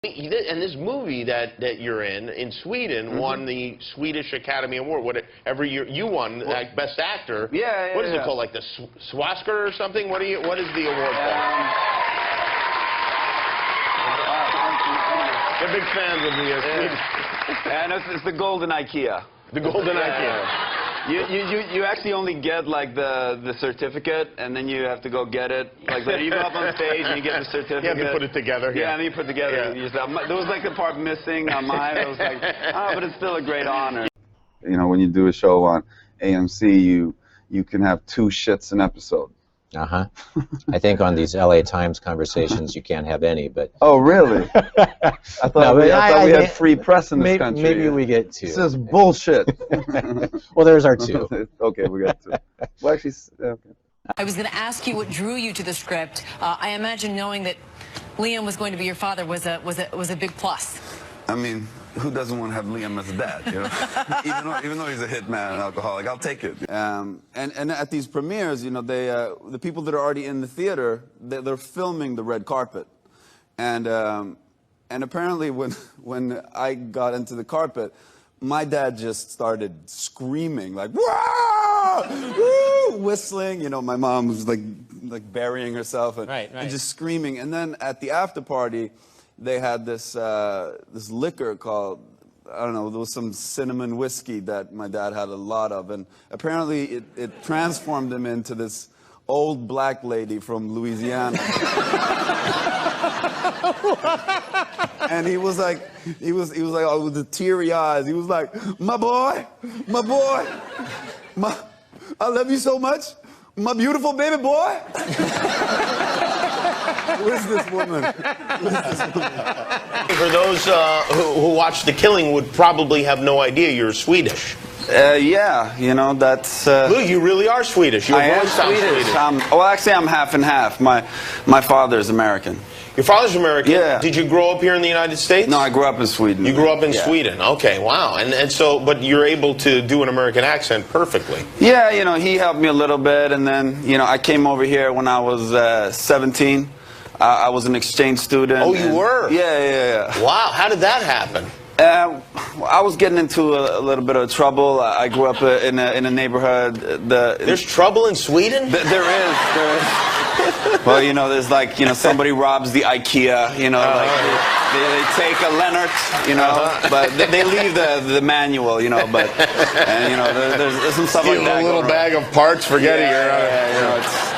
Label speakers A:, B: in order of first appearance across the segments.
A: And this movie that you're in Sweden, won the Swedish Academy Award. Whatever you won, like Best Actor.
B: Yeah.
A: What is it called? Like the Swasker or something? What is the award called? They're big fans of the Swedish.
B: And it's the Golden IKEA.
A: The Golden IKEA.
B: You actually only get like the certificate, and then you have to go get it. Like you go up on stage and you get the certificate.
A: You have to put it together.
B: Yeah, and you put it together. Yeah. There was like the part missing on mine. I was like, oh, but it's still a great honor.
C: You know, when you do a show on AMC, you can have 2 shits an episode.
D: I think on these LA Times conversations you can't have any, but...
C: Oh, really? I thought we had free press in this country.
D: Maybe we get 2.
C: This is bullshit.
D: Well, there's our 2.
C: Okay, we got 2. Well, actually, okay.
E: I was going to ask you what drew you to the script. I imagine knowing that Liam was going to be your father was a big plus.
F: I mean, who doesn't want to have Liam as a dad, you know? even though he's a hitman and alcoholic, I'll take it.
C: And at these premieres, you know, the people that are already in the theater, they're filming the red carpet. And apparently when I got into the carpet, my dad just started screaming, like, "Whoa! Woo!" Whistling. You know, my mom was like burying herself and just screaming. And then at the after party, they had this liquor called, I don't know, there was some cinnamon whiskey that my dad had a lot of, and apparently it transformed him into this old black lady from Louisiana. And he was like, oh, with the teary eyes, he was like, my boy, I love you so much, my beautiful baby boy. Who is this woman?
A: For those who watch The Killing would probably have no idea you're Swedish.
B: Yeah, you know, that's...
A: Look, you really are Swedish. Your
B: I am
A: voice sounds
B: Swedish. Well, actually, I'm half and half. My father's American.
A: Your father's American?
B: Yeah.
A: Did you grow up here in the United States?
B: No, I grew up in Sweden.
A: You grew up in Sweden. Okay, wow. And so, but you're able to do an American accent perfectly.
B: Yeah, you know, he helped me a little bit, and then, you know, I came over here when I was 17. I was an exchange student.
A: Oh, you were?
B: Yeah.
A: Wow, how did that happen?
B: I was getting into a little bit of trouble. I grew up in a neighborhood.
A: There's trouble in Sweden?
B: There is. Well, you know, there's like, you know, somebody robs the IKEA, you know, like they take a Leonard, you know, but they leave the manual, you know, but, and, you know, there's some stuff like that.
A: A little bag of parts, forget it.
B: You know, it's...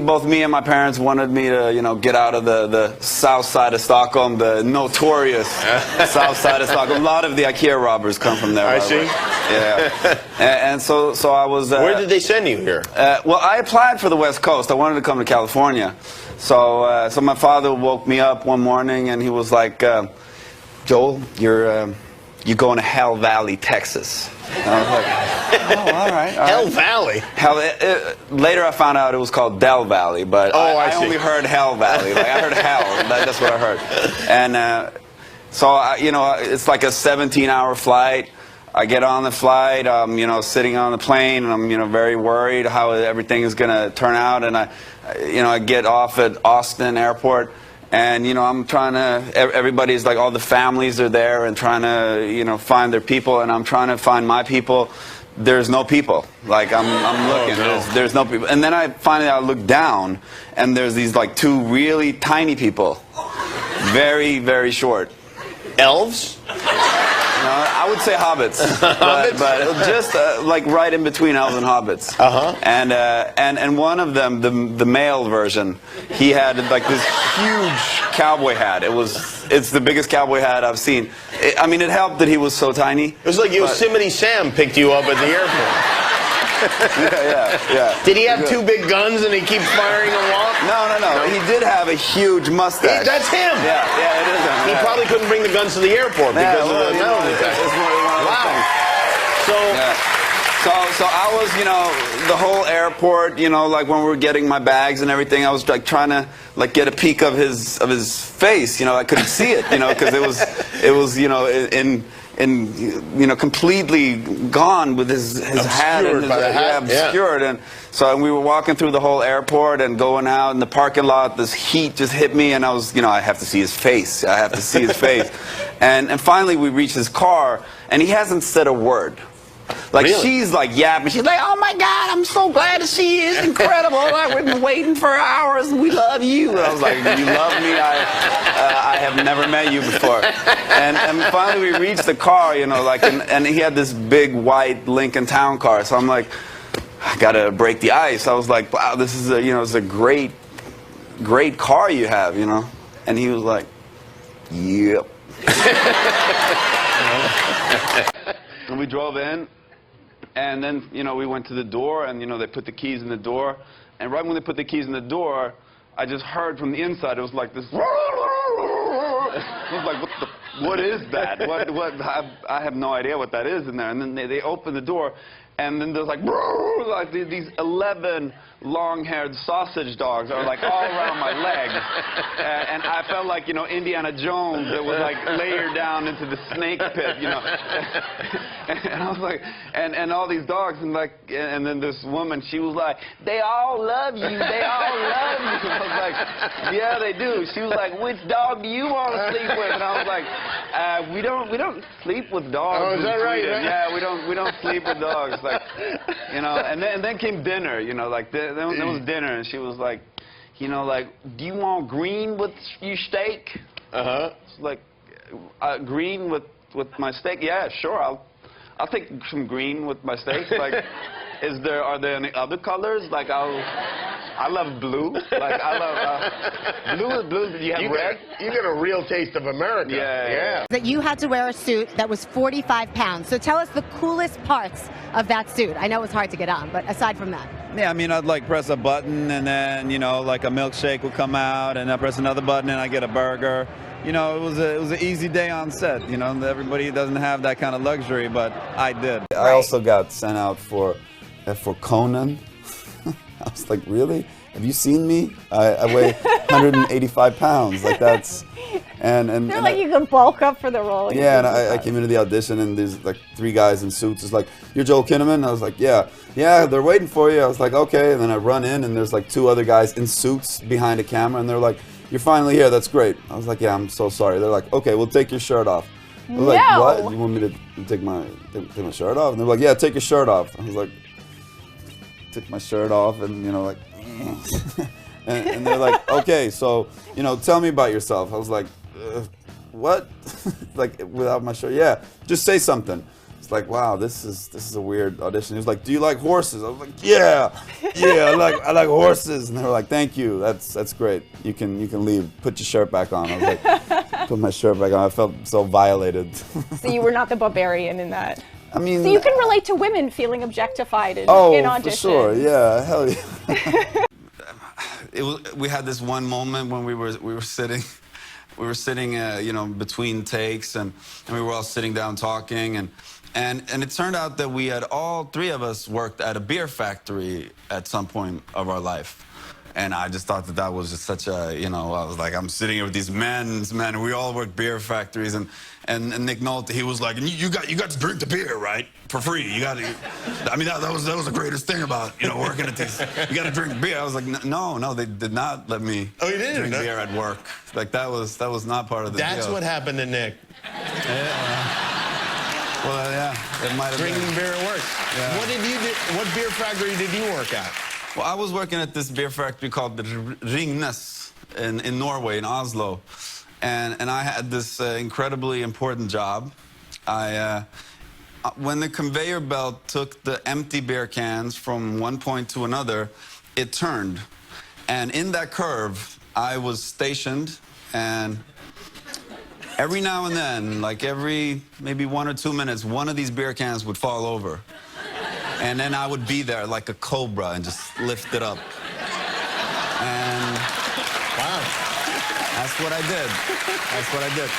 B: both me and my parents wanted me to, you know, get out of the south side of Stockholm, the notorious south side of Stockholm. A lot of the IKEA robbers come from there.
A: I see.
B: Yeah. And so I was...
A: Where did they send you here?
B: Well, I applied for the West Coast. I wanted to come to California. So my father woke me up one morning and he was like, Joel, you're going to Hell Valley, Texas. And I was like, oh, all right.
A: Hell Valley?
B: Later I found out it was called Del Valley, but I only heard Hell Valley. Like, I heard hell. That's what I heard. And so, you know, it's like a 17-hour flight. I get on the flight, you know, sitting on the plane, and I'm, you know, very worried how everything is going to turn out. And I get off at Austin Airport, and, you know, I'm trying to, everybody's like, all the families are there and trying to, you know, find their people, and I'm trying to find my people. There's no people. Like, I'm looking, there's no people. And then I look down, and there's these, like, 2 really tiny people. Very, very short.
A: Elves?
B: No, I would say hobbits, but just like right in between elves and hobbits. And one of them, the male version, he had like this huge cowboy hat. It's the biggest cowboy hat I've seen. I mean, it helped that he was so tiny.
A: It was like Yosemite Sam picked you up at the airport.
B: Yeah.
A: Did he have 2 big guns and he keeps firing them off?
B: No. He did have a huge mustache.
A: That's him.
B: Yeah, it is him.
A: He probably couldn't bring the guns to the airport because of the metal detector.
B: Wow. So I was, you know, the whole airport, you know, like when we were getting my bags and everything, I was like trying to like get a peek of his face, you know, I couldn't see it, you know, because it was, you know,
C: you know, completely gone with his hat and his, obscured. And so we were walking through the whole airport and going out in the parking lot. This heat just hit me, and I was, you know, I have to see his face. I have to see his face. And finally we reached his car, and he hasn't said a word. Like, really? She's like yapping. She's like, oh my God, I'm so glad to see you. It's incredible. Like, we've been waiting for hours, and we love you. And I was like, you love me? I have never met you before. And finally we reached the car, you know, like, and he had this big white Lincoln Town car. So I'm like, I gotta break the ice. I was like, wow, this is a, you know, it's a great car you have, you know. And he was like, yep. And we drove in. And then, you know, we went to the door, and, you know, they put the keys in the door. And right when they put the keys in the door, I just heard from the inside, it was like this. It was like, what is that? I have no idea what that is in there. And then they opened the door, and then there's like these 11 long-haired sausage dogs are like all around my leg. And I felt like, you know, Indiana Jones that was like layered down into the snake pit, you know. And I was like, and all these dogs, and like, and then this woman, she was like, they all love you, they all love you. I was like, yeah, they do. She was like, which dog do you want to sleep with? And I was like, we don't sleep with dogs.
A: Oh, is that right?
C: Yeah, we don't sleep with dogs. Like, you know, and then came dinner, you know, like there was dinner, and she was like, you know, like, do you want green with your steak? It's like, green with my steak? Yeah, sure, I'll take some green with my steak. Like, are there any other colors? Like, I love blue. Like, I love blue. Do you have red?
A: You get a real taste of America.
C: Yeah.
G: That you had to wear a suit that was 45 pounds. So tell us the coolest parts of that suit. I know it's hard to get on, but aside from that.
C: Yeah, I mean, I'd like press a button, and then, you know, like a milkshake would come out, and I press another button, and I get a burger. You know, it was an easy day on set. You know, everybody doesn't have that kind of luxury, but I did. I also got sent out for Conan. I was like, really? Have you seen me? I weigh 185 pounds. Like, that's... And
H: they're like, you can bulk up for the role.
C: Yeah, and I came into the audition, and there's like 3 guys in suits. It's like, you're Joel Kinnaman? I was like, yeah, they're waiting for you. I was like, okay. And then I run in, and there's like 2 other guys in suits behind a camera, and they're like, you're finally here. That's great. I was like, yeah, I'm so sorry. They're like, okay, we'll take your shirt off. I was like, what? You want me to take my shirt off? And they're like, yeah, take your shirt off. I was like, took my shirt off, and, you know, like, and they're like, okay, so, you know, tell me about yourself. I was like, what? Like, without my shirt? Yeah, just say something. It's like, wow, this is a weird audition. He was like, do you like horses? I was like, yeah, I like horses. And they were like, thank you, that's great. You can leave. Put your shirt back on. I was like, put my shirt back on. I felt so violated.
H: So you were not the barbarian in that.
C: I mean,
H: so you can relate to women feeling objectified in auditions.
C: For sure, yeah, hell yeah. We had this one moment when we were sitting, you know, between takes, and we were all sitting down talking, and it turned out that we had all 3 of us worked at a beer factory at some point of our life. And I just thought that was just such a, you know, I was like, I'm sitting here with these men, and we all work beer factories, and Nick Nolte, he was like, and you got to drink the beer, right? For free. You got to, I mean, that was the greatest thing about, you know, working at these, you got to drink beer. I was like, no, they did not let me drink beer at work. Like, that was not part of the deal.
A: That's what happened to Nick.
C: Well, yeah, it might have been.
A: Drinking beer at work.
C: Yeah.
A: What beer factory did you work at?
C: Well, I was working at this beer factory called the Ringnes in Norway, in Oslo. And I had this incredibly important job. When the conveyor belt took the empty beer cans from one point to another, it turned. And in that curve, I was stationed, and every now and then, like every maybe 1 or 2 minutes, one of these beer cans would fall over. And then I would be there like a cobra and just lift it up. And
A: wow,
C: that's what I did. That's what I did.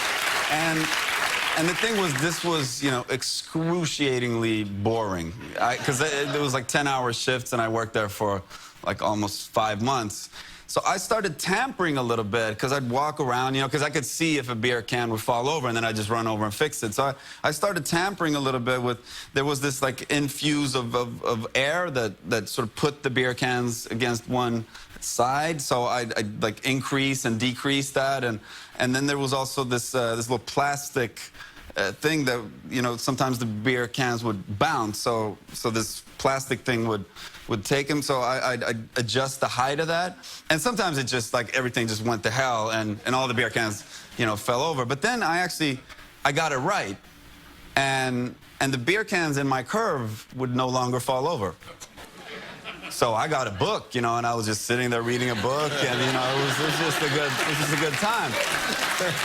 C: And the thing was, this was, you know, excruciatingly boring. Because it was like 10-hour shifts, and I worked there for like almost 5 months. So I started tampering a little bit because I'd walk around, you know, because I could see if a beer can would fall over, and then I'd just run over and fix it. So I started tampering a little bit with, there was this like infuse of air that sort of put the beer cans against one side. So I'd like increase and decrease that. And then there was also this, this little plastic thing that, you know, sometimes the beer cans would bounce. So this plastic thing would take them, so I'd adjust the height of that. And sometimes it just, like, everything just went to hell, and all the beer cans, you know, fell over. But then I got it right. And the beer cans in my curve would no longer fall over. So I got a book, you know, and I was just sitting there reading a book, and, you know, it was just a good time.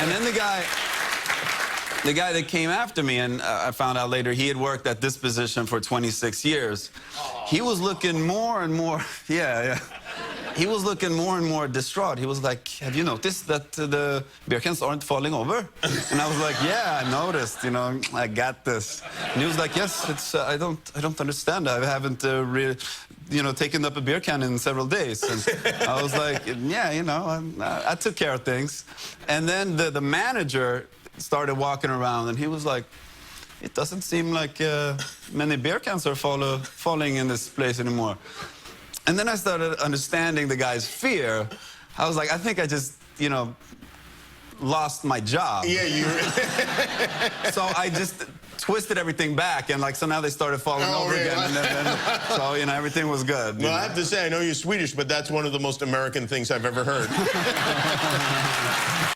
C: And then the guy that came after me, and I found out later he had worked at this position for 26 years. He was looking more and more, yeah. He was looking more and more distraught. He was like, "Have you noticed that the beer cans aren't falling over?" And I was like, "Yeah, I noticed, you know, I got this." And he was like, "Yes, it's, I don't understand. I haven't really, you know, taken up a beer can in several days." And I was like, "Yeah, you know, I took care of things." And then the manager started walking around, and he was like, "It doesn't seem like many beer cans are falling in this place anymore." And then I started understanding the guy's fear. I was like, I think I just, you know, lost my job.
A: Yeah, you.
C: So I just twisted everything back, and like, so now they started falling over again, and then, so, you know, everything was good.
A: Well, I have to say, I know you're Swedish, but that's one of the most American things I've ever heard.